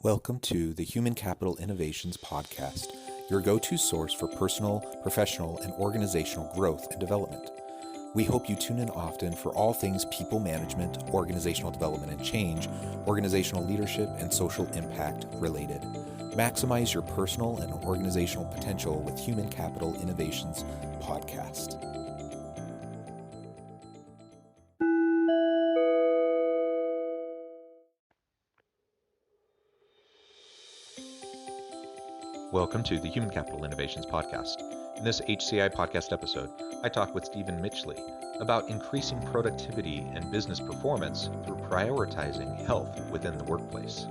Welcome to the Human Capital Innovations Podcast, your go-to source for personal, professional, and organizational growth and development. We hope you tune in often for all things people management, organizational development and change, organizational leadership, and social impact related. Maximize your personal and organizational potential with Human Capital Innovations Podcast. Welcome to the Human Capital Innovations Podcast. In this HCI podcast episode, I talk with Stephen Mitchley about increasing productivity and business performance through prioritizing health within the workplace.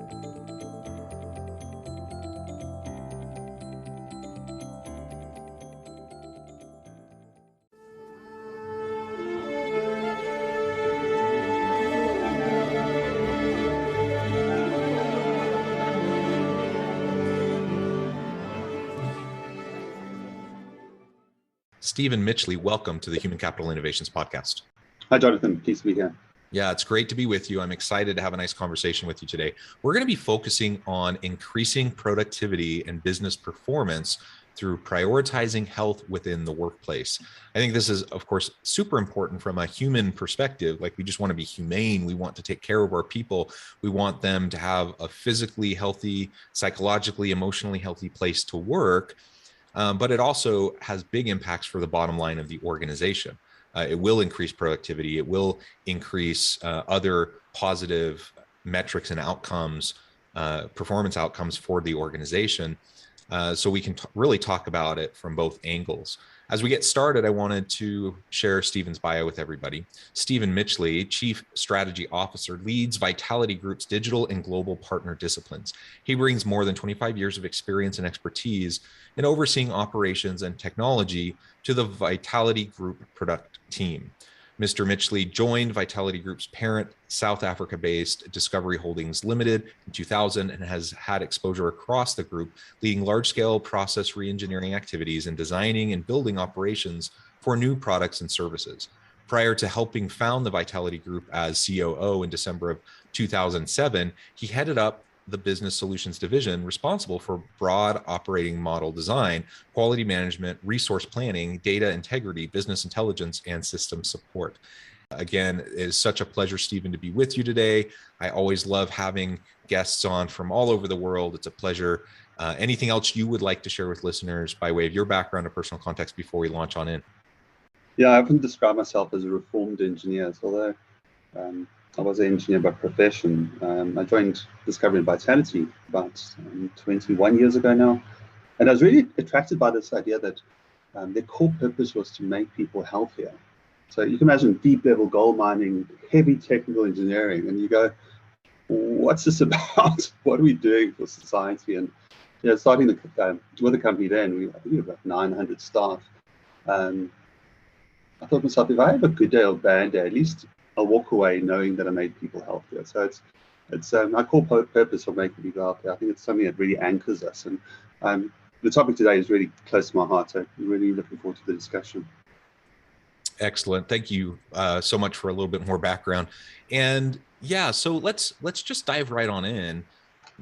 Stephen Mitchley, welcome to the Human Capital Innovations Podcast. Hi, Jonathan. Pleased to be here. Yeah, it's great to be with you. I'm excited to have a nice conversation with you today. We're going to be focusing on increasing productivity and business performance through prioritizing health within the workplace. I think this is, of course, super important from a human perspective. Like, we just want to be humane. We want to take care of our people. We want them to have a physically healthy, psychologically, emotionally healthy place to work. But it also has big impacts for the bottom line of the organization. It will increase productivity. It will increase other positive metrics and outcomes, performance outcomes for the organization. So we can really talk about it from both angles. As we get started, I wanted to share Stephen's bio with everybody. Stephen Mitchley, Chief Strategy Officer, leads Vitality Group's digital and global partner disciplines. He brings more than 25 years of experience and expertise in overseeing operations and technology to the Vitality Group product team. Mr. Mitchley joined Vitality Group's parent, South Africa-based Discovery Holdings Limited in 2000 and has had exposure across the group, leading large-scale process re-engineering activities and designing and building operations for new products and services. Prior to helping found the Vitality Group as COO in December of 2007, he headed up the Business Solutions Division, responsible for broad operating model design, quality management, resource planning, data integrity, business intelligence, and system support. Again, it is such a pleasure, Stephen, to be with you today. I always love having guests on from all over the world. It's a pleasure. Anything else you would like to share with listeners by way of your background or personal context before we launch on in? Yeah, I often describe myself as a reformed engineer. So although I was an engineer by profession, I joined Discovery and Vitality about 21 years ago now. And I was really attracted by this idea that their core purpose was to make people healthier. So you can imagine deep level gold mining, heavy technical engineering, and you go, what's this about? What are we doing for society? And starting with the company then, I think we were about 900 staff. I thought to myself, if I have a good day or bad day, at least I'll walk away knowing that I made people healthier. So it's my core purpose of making people healthier. I think it's something that really anchors us. And the topic today is really close to my heart. So I'm really looking forward to the discussion. Excellent. Thank you so much for a little bit more background. And yeah, so let's just dive right on in.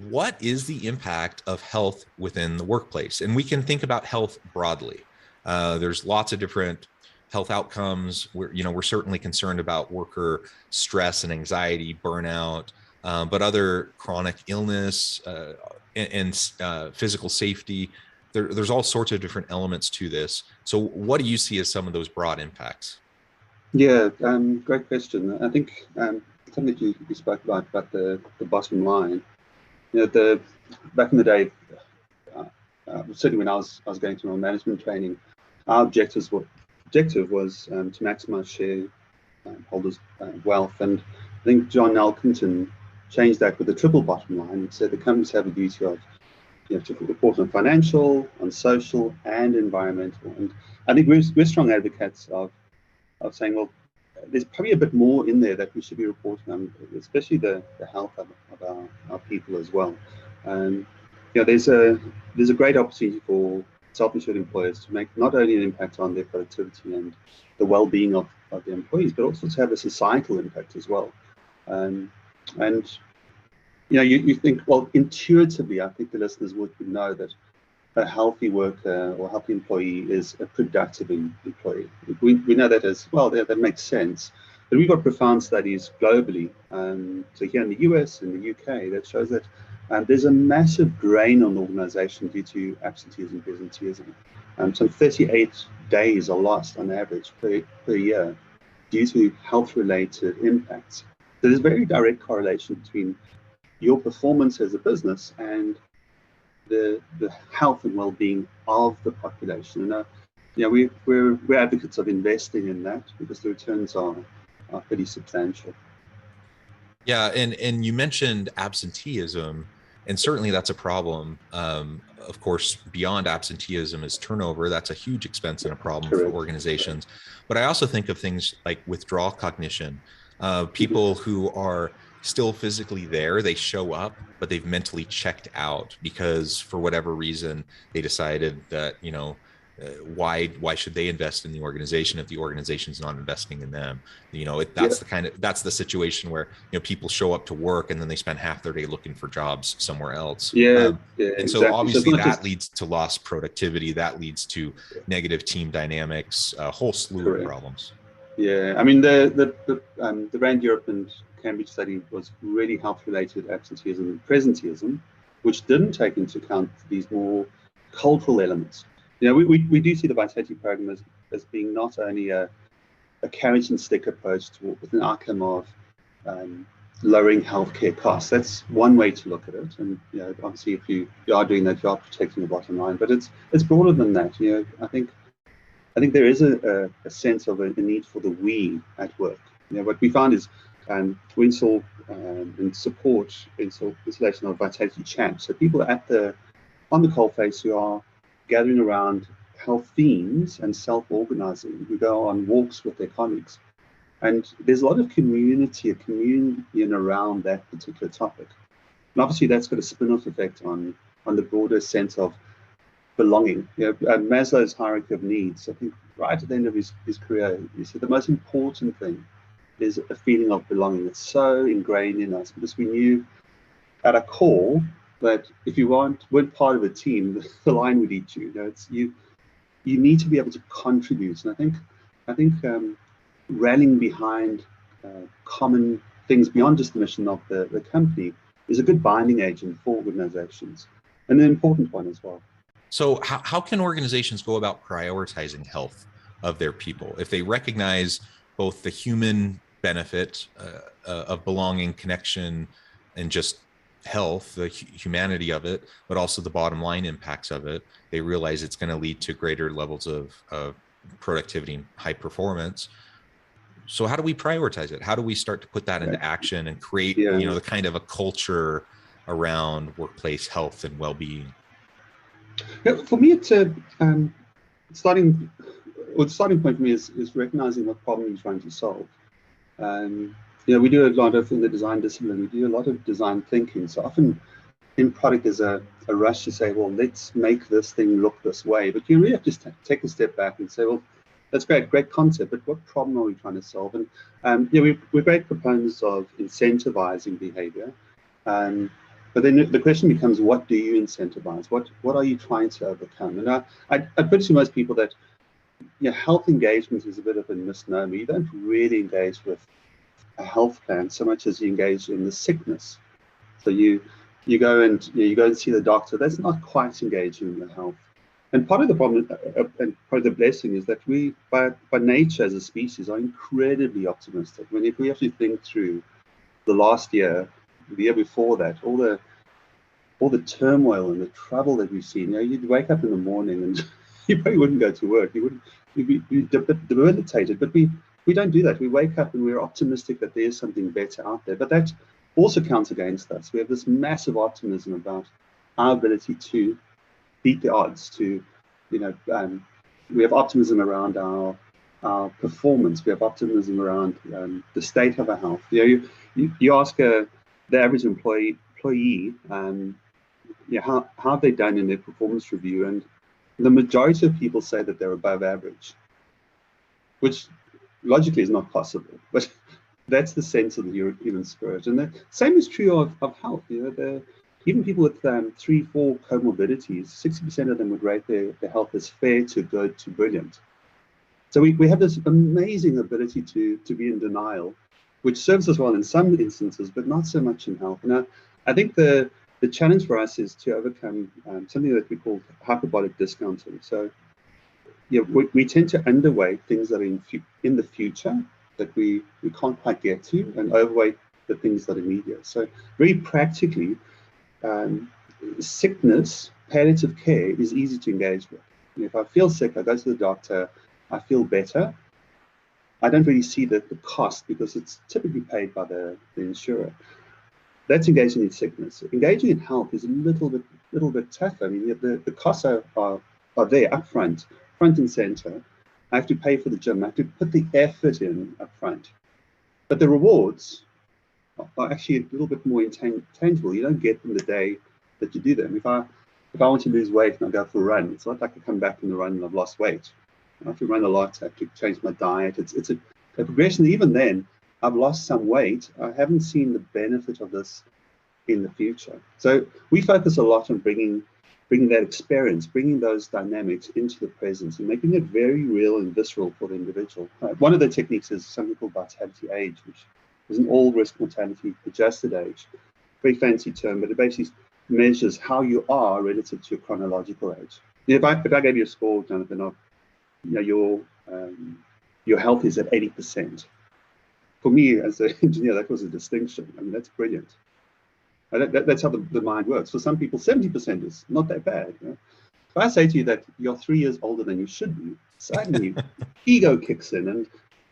What is the impact of health within the workplace? And we can think about health broadly. There's lots of different health outcomes. We're certainly concerned about worker stress and anxiety, burnout, but other chronic illness and physical safety. There's all sorts of different elements to this. So what do you see as some of those broad impacts? Yeah, great question. I think something that you spoke about the bottom line. Back in the day, certainly when I was going through my management training, our objective was to maximize shareholders' wealth. And I think John Elkington changed that with the triple bottom line. He said the companies have a duty of to report on financial, on social, and environmental. And I think we're strong advocates of saying, well, there's probably a bit more in there that we should be reporting on, especially the health of our people as well. There's a great opportunity for self-insured employers to make not only an impact on their productivity and the well-being of their employees, but also to have a societal impact as well. And you think, well, intuitively, I think the listeners would know that a healthy worker or healthy employee is a productive employee. We know that as well. That makes sense. But we've got profound studies globally. So here in the US and the UK, that shows that there's a massive drain on the organization due to absenteeism, presenteeism. So 38 days are lost on average per year due to health-related impacts. So there's a very direct correlation between your performance as a business and the health and well-being of the population. And we're advocates of investing in that because the returns are pretty substantial. Yeah, and you mentioned absenteeism, and certainly that's a problem. Of course, beyond absenteeism is turnover. That's a huge expense and a problem for organizations. But I also think of things like withdrawal cognition. People who are still physically there, they show up, but they've mentally checked out because for whatever reason they decided that, why should they invest in the organization if the organization's not investing in them? That's the situation where people show up to work and then they spend half their day looking for jobs somewhere else. And exactly. So obviously that leads to lost productivity, that leads to negative team dynamics, a whole slew of problems. Yeah, I mean the Rand Europe and Cambridge study was really health-related absenteeism and presenteeism, which didn't take into account these more cultural elements. We do see the Vitality program as being not only a carrot and stick approach with an outcome of lowering healthcare costs. That's one way to look at it, and obviously if you are doing that, you are protecting the bottom line. But it's broader than that. I think there is a sense of a need for the we at work. What we found is we install and support installation of Vitality Chat. So people on the coalface who are gathering around health themes and self-organizing, who go on walks with their colleagues. And there's a lot of community around that particular topic. And obviously that's got a spin-off effect on the broader sense of belonging. Maslow's hierarchy of needs, I think right at the end of his career, he said the most important thing is a feeling of belonging. It's so ingrained in us because we knew at a core that if you weren't part of a team, the line would eat you. You need to be able to contribute. And I think rallying behind common things beyond just the mission of the company is a good binding agent for organizations, and an important one as well. So how can organizations go about prioritizing health of their people if they recognize both the human benefit of belonging, connection, and just health, the humanity of it, but also the bottom line impacts of it? They realize it's going to lead to greater levels of productivity and high performance. So how do we prioritize it? How do we start to put that into action and create the kind of a culture around workplace health and well-being? For me, it's the starting point for me is recognizing what problem you're trying to solve. We do a lot of, in the design discipline, we do a lot of design thinking. So often in product, there's a rush to say, well, let's make this thing look this way. But you really have to take a step back and say, well, that's great concept, but what problem are we trying to solve? And we're great proponents of incentivizing behavior. But then the question becomes, what do you incentivize? What are you trying to overcome? And I'd put it to most people that health engagement is a bit of a misnomer. You don't really engage with a health plan so much as you engage in the sickness. So you go and see the doctor. That's not quite engaging in the health. And part of the problem and part of the blessing is that we, by nature as a species, are incredibly optimistic. I mean, if we actually think through the last year, the year before that, all the turmoil and the trouble that we've seen, you'd wake up in the morning and you probably wouldn't go to work. You'd be debilitated. But we don't do that. We wake up and we're optimistic that there's something better out there. But that also counts against us. We have this massive optimism about our ability to beat the odds. We have optimism around our performance. We have optimism around the state of our health. You ask the average employee how have they done in their performance review, and the majority of people say that they're above average, which logically is not possible. But that's the sense of the human spirit. And the same is true of health. Even people with 3-4 comorbidities, 60% of them would rate their health as fair to good to brilliant. So we have this amazing ability to be in denial, which serves us well in some instances, but not so much in health. And I think the challenge for us is to overcome something that we call hyperbolic discounting. So we tend to underweight things that are in the future that we can't quite get to, and overweight the things that are immediate. So very practically, sickness, palliative care is easy to engage with. If I feel sick, I go to the doctor, I feel better. I don't really see the cost because it's typically paid by the insurer. That's engaging in sickness. Engaging in health is a little bit tougher. I mean, the costs are there up front and center. I have to pay for the gym. I have to put the effort in up front. But the rewards are actually a little bit more tangible. You don't get them the day that you do them. If I want to lose weight and I go for a run, it's not like I come back from the run and I've lost weight. I have to run a lot. I have to change my diet. It's a progression. Even then, I've lost some weight. I haven't seen the benefit of this in the future. So we focus a lot on bringing that experience, bringing those dynamics into the present and making it very real and visceral for the individual. One of the techniques is something called vitality age, which is an all-risk mortality adjusted age. Very fancy term, but it basically measures how you are relative to your chronological age. If I gave you a score, Jonathan, of your health is at 80%. For me, as an engineer, that was a distinction. I mean, that's brilliant. That's how the mind works. For some people, 70% is not that bad. If I say to you that you're 3 years older than you should be, suddenly ego kicks in, and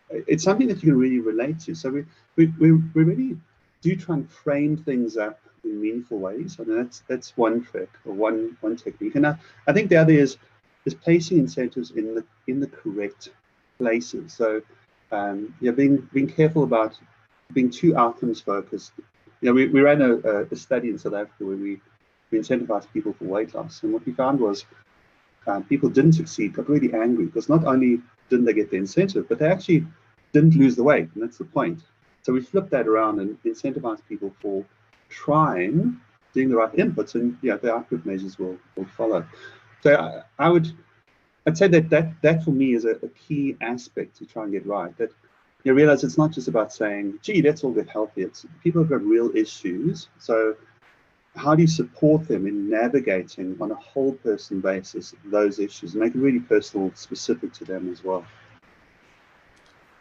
it's something that you can really relate to. So we really do try and frame things up in meaningful ways. I mean, that's one trick or one technique. And I think the other is placing incentives in the correct places. So being careful about being too outcomes focused. We ran a study in South Africa where we incentivized people for weight loss, and what we found was people didn't succeed, got really angry because not only didn't they get the incentive, but they actually didn't lose the weight, and that's the point. So we flipped that around and incentivized people for trying, doing the right inputs, and the output measures will follow. So I'd say that for me is a key aspect to try and get right. That you realize it's not just about saying, gee, let's all get healthy. It's people have got real issues. So how do you support them in navigating on a whole person basis those issues and make it really personal, specific to them as well?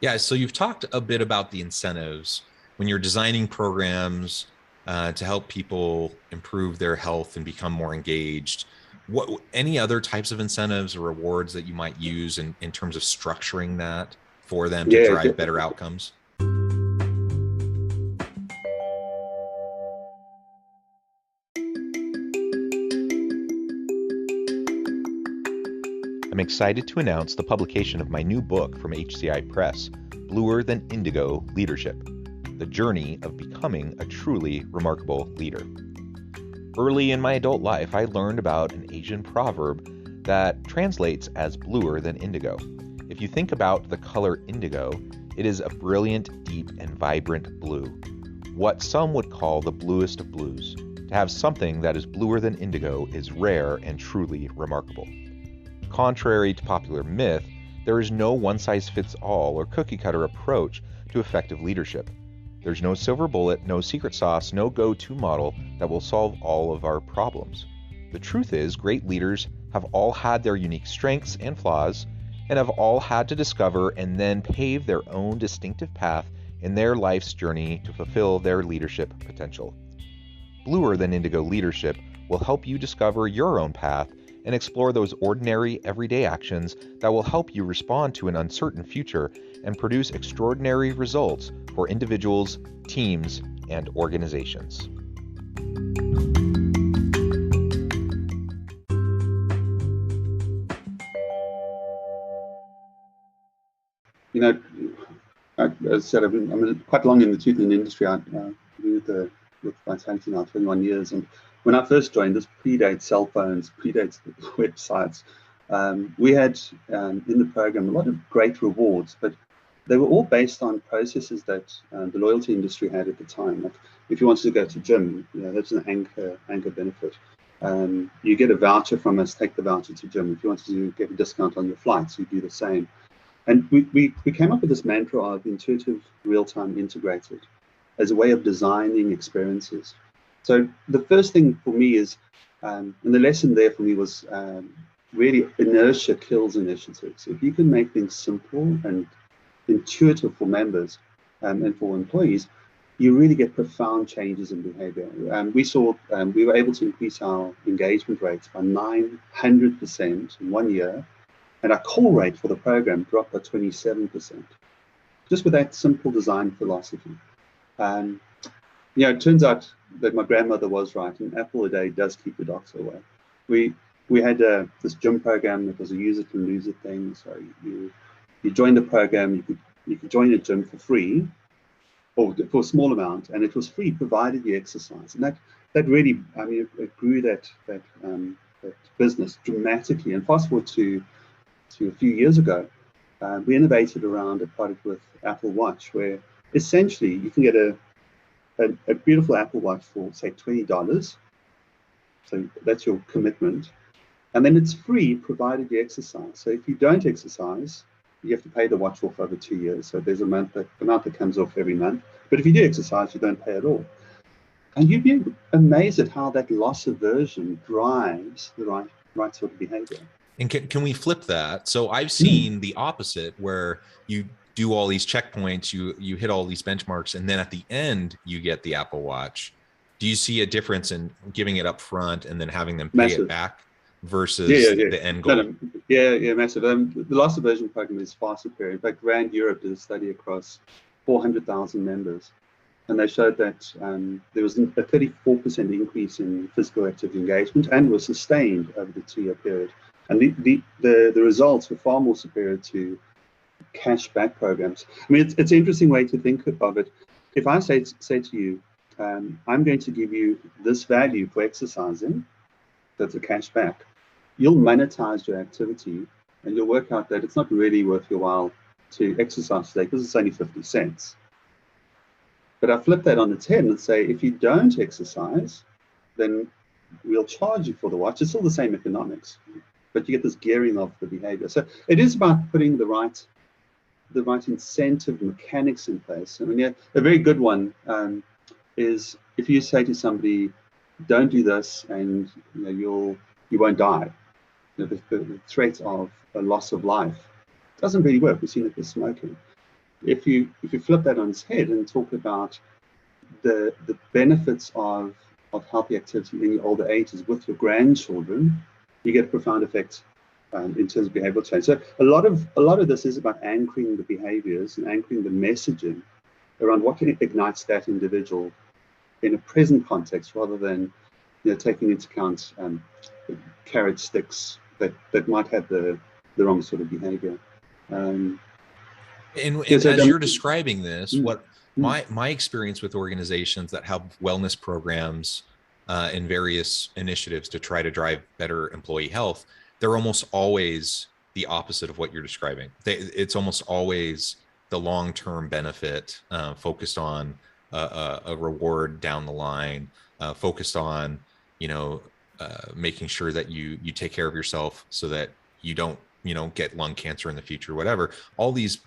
Yeah, so you've talked a bit about the incentives when you're designing programs to help people improve their health and become more engaged. What any other types of incentives or rewards that you might use in terms of structuring that for them to drive better outcomes? I'm excited to announce the publication of my new book from HCI Press, Bluer Than Indigo Leadership: The Journey of Becoming a Truly Remarkable Leader. Early in my adult life, I learned about an Asian proverb that translates as bluer than indigo. If you think about the color indigo, it is a brilliant, deep, and vibrant blue, what some would call the bluest of blues. To have something that is bluer than indigo is rare and truly remarkable. Contrary to popular myth, there is no one-size-fits-all or cookie-cutter approach to effective leadership. There's no silver bullet, no secret sauce, no go-to model that will solve all of our problems. The truth is, great leaders have all had their unique strengths and flaws, and have all had to discover and then pave their own distinctive path in their life's journey to fulfill their leadership potential. Bluer Than Indigo Leadership will help you discover your own path and explore those ordinary, everyday actions that will help you respond to an uncertain future and produce extraordinary results for individuals, teams, and organizations. As I said, I'm quite long in the tooth in the industry. I've been with Vitality now 21 years, and when I first joined, this predates cell phones, predates websites. We had in the program a lot of great rewards, but they were all based on processes that the loyalty industry had at the time. Like if you wanted to go to gym, that's an anchor benefit. You get a voucher from us, take the voucher to gym. If you wanted to get a discount on your flights, you do the same. And we came up with this mantra of intuitive, real-time, integrated as a way of designing experiences. So the first thing for me is, and the lesson there for me was really inertia kills initiatives. If you can make things simple and intuitive for members and for employees, you really get profound changes in behavior. We were able to increase our engagement rates by 900% in 1 year, and our call rate for the program dropped by 27%, just with that simple design philosophy. It turns out that my grandmother was right. An apple a day does keep the doctor away. We had this gym program that was a use it and lose it thing. So you joined the program, you could join a gym for free, or for a small amount, and it was free provided you exercise. And that really, it grew that business dramatically. And fast forward to a few years ago, we innovated around a product with Apple Watch, where essentially you can get a beautiful Apple Watch for, say, $20. So that's your commitment. And then it's free provided you exercise. So if you don't exercise, you have to pay the watch off over 2 years. So there's amount that comes off every month. But if you do exercise, you don't pay at all. And you'd be amazed at how that loss aversion drives the right sort of behavior. And can we flip that? So I've seen the opposite, where you do all these checkpoints, you hit all these benchmarks, and then at the end you get the Apple Watch. Do you see a difference in giving it up front and then having them pay it back versus the end goal? Yeah, massive. The loss aversion program is far superior. In fact, Rand Europe did a study across 400,000 members, and they showed that there was a 34% increase in physical activity engagement, and was sustained over the 2-year period. And the results were far more superior to cash back programs. I mean, it's an interesting way to think of it. If I say to you, I'm going to give you this value for exercising, that's a cash back, you'll monetize your activity, and you'll work out that it's not really worth your while to exercise today because it's only 50 cents. But I flip that on its head and say, if you don't exercise, then we'll charge you for the watch. It's still the same economics, but you get this gearing of the behavior. So it is about putting the right incentive mechanics in place. I mean, a very good one is if you say to somebody, don't do this and you won't die. The threat of a loss of life doesn't really work. We've seen it with smoking. If you flip that on its head and talk about the benefits of healthy activity in your older ages with your grandchildren, you get a profound effect in terms of behavioral change. So a lot of this is about anchoring the behaviors and anchoring the messaging around what ignites that individual in a present context, rather than taking into account carrot sticks that might have the wrong sort of behavior. And as you're describing this, what my experience with organizations that have wellness programs and various initiatives to try to drive better employee health, they're almost always the opposite of what you're describing. It's almost always the long-term benefit, focused on a reward down the line, focused on making sure that you take care of yourself so that you don't get lung cancer in the future, whatever. All these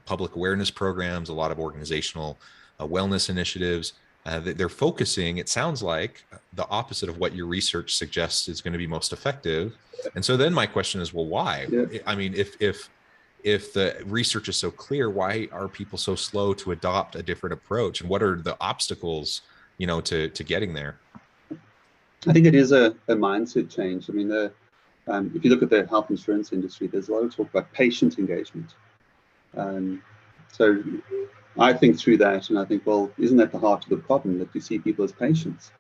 public awareness programs, a lot of organizational wellness initiatives, they're focusing, it sounds like, the opposite of what your research suggests is going to be most effective. And so then my question is, well, why? Yeah. I mean, if the research is so clear, why are people so slow to adopt a different approach? And what are the obstacles, to getting there? I think it is a mindset change. I mean, if you look at the health insurance industry, there's a lot of talk about patient engagement. So I think through that, and I think, well, isn't that the heart of the problem, that you see people as patients?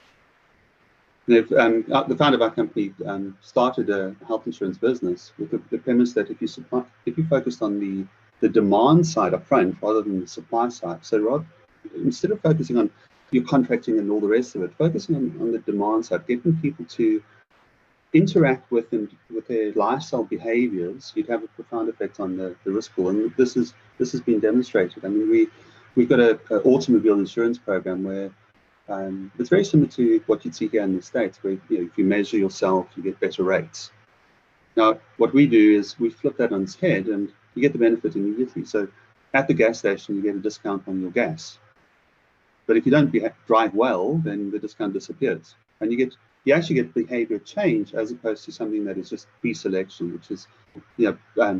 The founder of our company started a health insurance business with the premise that if you focused on the demand side up front rather than the supply side, so instead of focusing on your contracting and all the rest of it, focusing on the demand side, getting people to interact with them, with their lifestyle behaviors, you'd have a profound effect on the risk pool. And this has been demonstrated. I mean, we've got an automobile insurance program where it's very similar to what you'd see here in the States, where if you measure yourself, you get better rates. Now, what we do is we flip that on its head, and you get the benefit immediately. So at the gas station, you get a discount on your gas. But if you don't drive well, then the discount disappears, and you actually get behavior change as opposed to something that is just pre-selection, which is,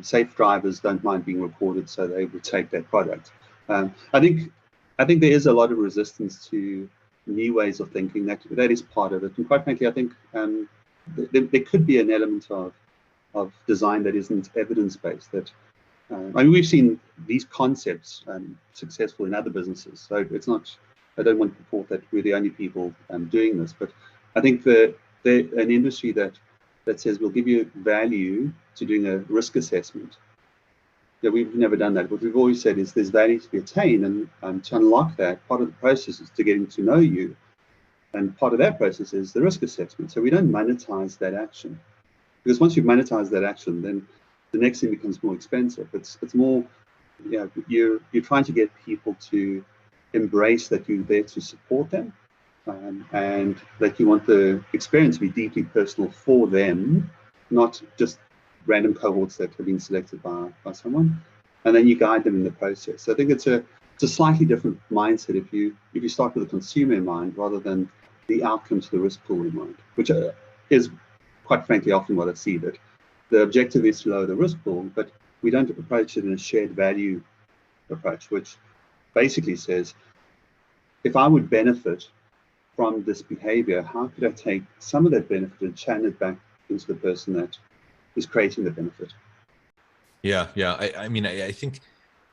safe drivers don't mind being recorded, so they would take that product. I think there is a lot of resistance to new ways of thinking. That is part of it, and quite frankly, I think there could be an element of design that isn't evidence-based. That I mean, we've seen these concepts successful in other businesses, so it's not. I don't want to purport that we're the only people doing this, but I think an industry that says we'll give you value to doing a risk assessment. Yeah, we've never done that. What we've always said is there's value to be attained, and to unlock that, part of the process is to getting to know you, and part of that process is the risk assessment. So we don't monetize that action, because once you've monetized that action, then the next thing becomes more expensive. It's more, you're trying to get people to embrace that you're there to support them. And that you want the experience to be deeply personal for them, not just random cohorts that have been selected by someone, and then you guide them in the process. So I think it's a slightly different mindset if you start with the consumer in mind rather than the outcome to the risk pool in mind, which is quite frankly often what I see, that the objective is to lower the risk pool, but we don't approach it in a shared value approach, which basically says, if I would benefit from this behavior, how could I take some of that benefit and channel it back into the person that is creating the benefit? Yeah. I mean, I think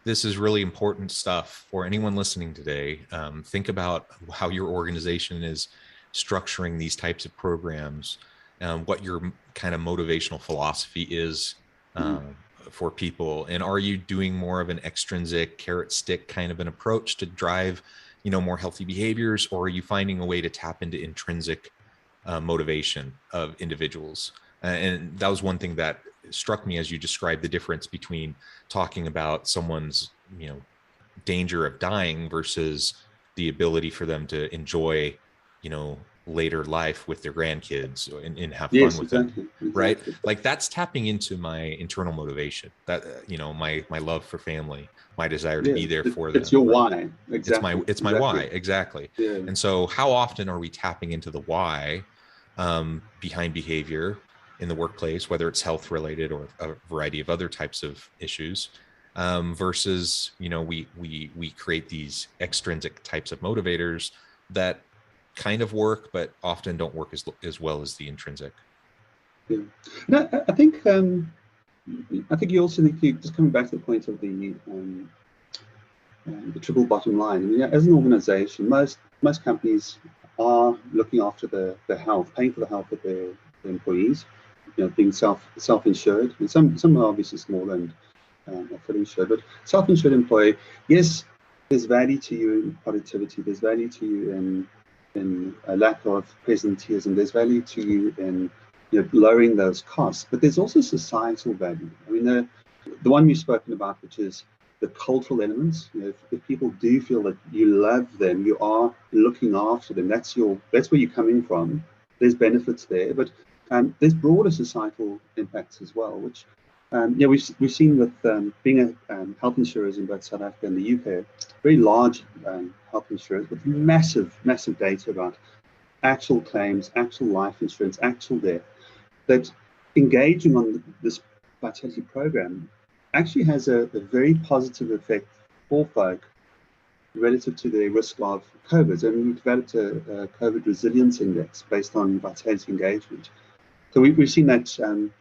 this is really important stuff for anyone listening today. Think about how your organization is structuring these types of programs, what your kind of motivational philosophy is for people. And are you doing more of an extrinsic carrot stick kind of an approach to drive more healthy behaviors, or are you finding a way to tap into intrinsic motivation of individuals? And that was one thing that struck me as you described the difference between talking about someone's, danger of dying versus the ability for them to enjoy, later life with their grandkids and have fun with them, right? Like that's tapping into my internal motivation, that my love for family, my desire to be there for them. It's your why. Exactly. It's my why. Exactly. Yeah. And so how often are we tapping into the why behind behavior in the workplace, whether it's health related or a variety of other types of issues, versus we create these extrinsic types of motivators that kind of work, but often don't work as well as the intrinsic. Yeah. No, I think you also need to, just coming back to the point of the triple bottom line. I mean, as an organization, most companies are looking after the health, paying for the health of their employees, being self-insured. And some are obviously small and are fully insured, but self-insured employee, yes, there's value to you in productivity, there's value to you in a lack of presenteeism, there's value to you in lowering those costs, but there's also societal value. I mean, the one we've spoken about, which is the cultural elements. If people do feel that you love them, you are looking after them, that's where you're coming from, there's benefits there, but there's broader societal impacts as well, which we've seen with being health insurers in both South Africa and the UK, very large health insurers with massive data about actual claims, actual life insurance, actual death, that engaging on this vitality program actually has a very positive effect for folk relative to the risk of COVID. And we've developed a COVID resilience index based on vitality engagement. So we've seen that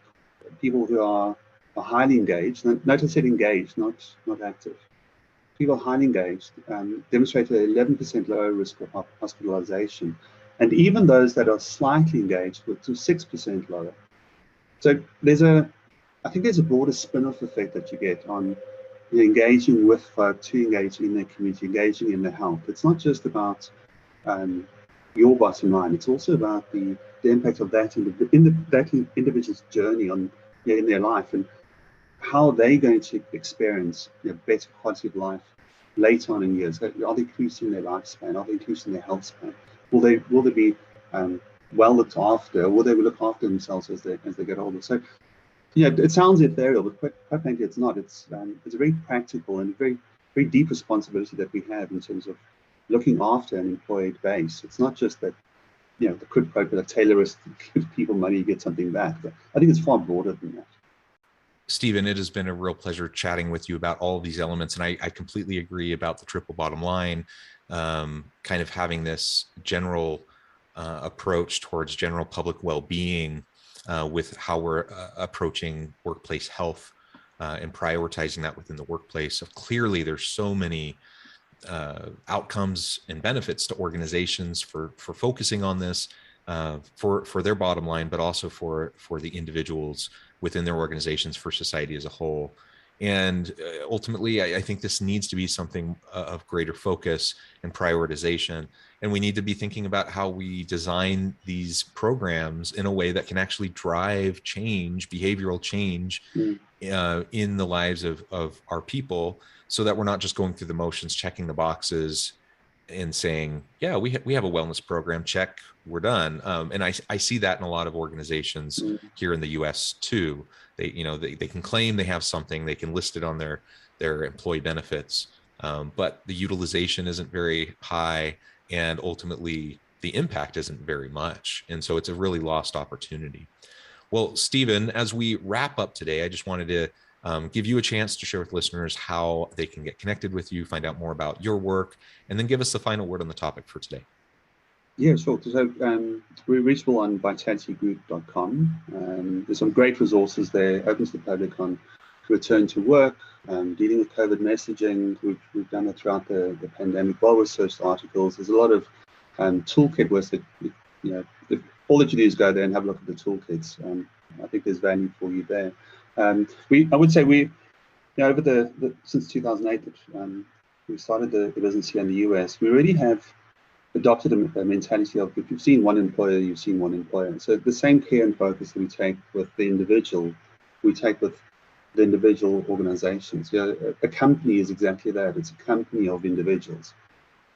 people who are highly engaged, notice I said engaged, not active. People highly engaged demonstrate an 11% lower risk of hospitalization. And even those that are slightly engaged were to 6% lower. So I think there's a broader spin-off effect that you get on engaging with folk, to engage in their community, engaging in their health. It's not just about your bottom line, it's also about the the impact of that that individual's journey on in their life, and how they're going to experience better quality of life later on in years. Are they increasing their lifespan? Are they increasing their health span? Will they be well looked after? Or will they look after themselves as they get older? So it sounds ethereal, but quite frankly, it's not. It's a very practical and very deep responsibility that we have in terms of looking after an employed base. It's not just that the quid pro quo, Taylorist, give people money, you get something back. But I think it's far broader than that. Stephen, it has been a real pleasure chatting with you about all of these elements. And I completely agree about the triple bottom line, kind of having this general approach towards general public well-being with how we're approaching workplace health and prioritizing that within the workplace. So clearly, there's so many outcomes and benefits to organizations for focusing on this for their bottom line, but also for the individuals within their organizations, for society as a whole. And ultimately, I think this needs to be something of greater focus and prioritization. And we need to be thinking about how we design these programs in a way that can actually drive change, behavioral change in the lives of our people, so that we're not just going through the motions, checking the boxes and saying, yeah, we have a wellness program, check, we're done. And I see that in a lot of organizations here in the US too. They can claim they have something, they can list it on their employee benefits, but the utilization isn't very high, and ultimately the impact isn't very much. And so it's a really lost opportunity. Well, Stephen, as we wrap up today, I just wanted to give you a chance to share with listeners how they can get connected with you, find out more about your work, and then give us the final word on the topic for today. Yeah, sure. So we're reachable on vitalitygroup.com. There's some great resources there, open to the public on return to work, dealing with COVID messaging. We've done it throughout the pandemic, well-researched articles. There's a lot of toolkit work that, all that you do is go there and have a look at the toolkits. I think there's value for you there. I would say we, over since 2008, we started the business here in the US, we really have adopted a mentality of, if you've seen one employer, you've seen one employer. So the same care and focus that we take with the individual, we take with the individual organizations. A company is exactly that. It's a company of individuals.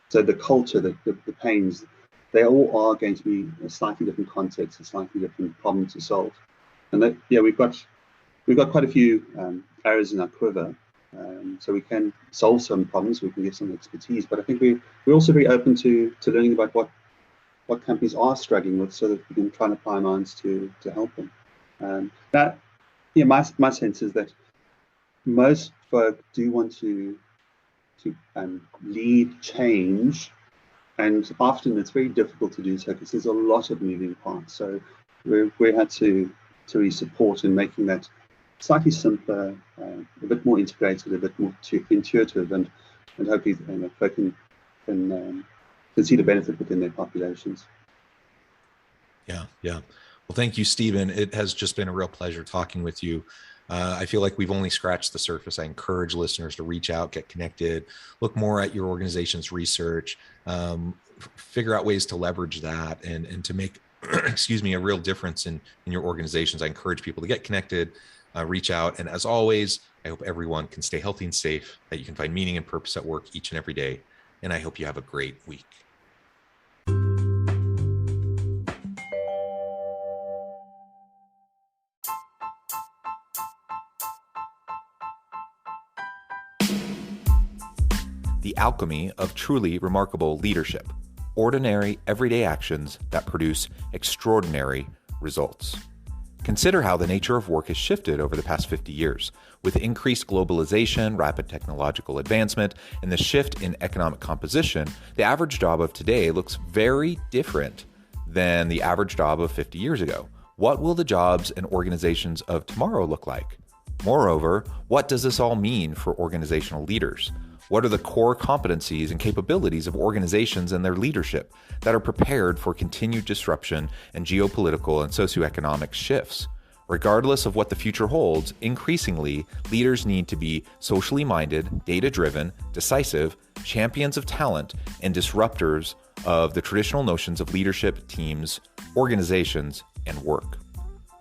So the culture, the pains, they all are going to be a slightly different context, a slightly different problem to solve. And that, we've got quite a few arrows in our quiver, so we can solve some problems, we can give some expertise, but I think we're also very open to learning about what companies are struggling with, so that we can try and apply minds to help them. My sense is that most folk do want to lead change, and often it's very difficult to do so because there's a lot of moving parts. So we had to really support in making that slightly simpler, a bit more integrated, a bit more intuitive, and hopefully folk can see the benefit within their populations. Yeah. Well, thank you, Stephen. It has just been a real pleasure talking with you. I feel like we've only scratched the surface. I encourage listeners to reach out, get connected, look more at your organization's research, figure out ways to leverage that and to make, a real difference in your organizations. I encourage people to get connected, reach out. And as always, I hope everyone can stay healthy and safe, that you can find meaning and purpose at work each and every day. And I hope you have a great week. The alchemy of truly remarkable leadership. Ordinary, everyday actions that produce extraordinary results. Consider how the nature of work has shifted over the past 50 years. With increased globalization, rapid technological advancement, and the shift in economic composition, the average job of today looks very different than the average job of 50 years ago. What will the jobs and organizations of tomorrow look like? Moreover, what does this all mean for organizational leaders? What are the core competencies and capabilities of organizations and their leadership that are prepared for continued disruption and geopolitical and socioeconomic shifts? Regardless of what the future holds, increasingly, leaders need to be socially minded, data-driven, decisive, champions of talent, and disruptors of the traditional notions of leadership, teams, organizations, and work.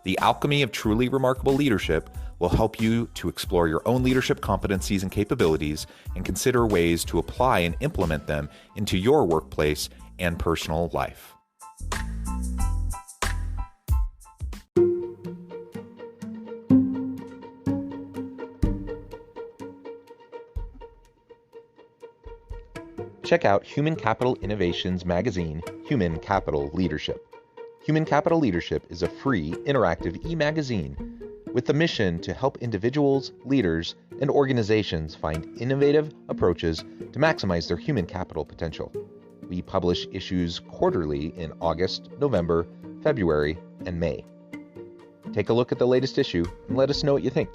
The alchemy of truly remarkable leadership will help you to explore your own leadership competencies and capabilities and consider ways to apply and implement them into your workplace and personal life. Check out Human Capital Innovations magazine, Human Capital Leadership. Human Capital Leadership is a free, interactive e-magazine with the mission to help individuals, leaders, and organizations find innovative approaches to maximize their human capital potential. We publish issues quarterly in August, November, February, and May. Take a look at the latest issue and let us know what you think.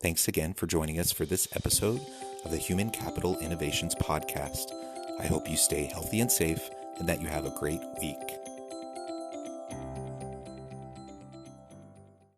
Thanks again for joining us for this episode of the Human Capital Innovations Podcast. I hope you stay healthy and safe and that you have a great week.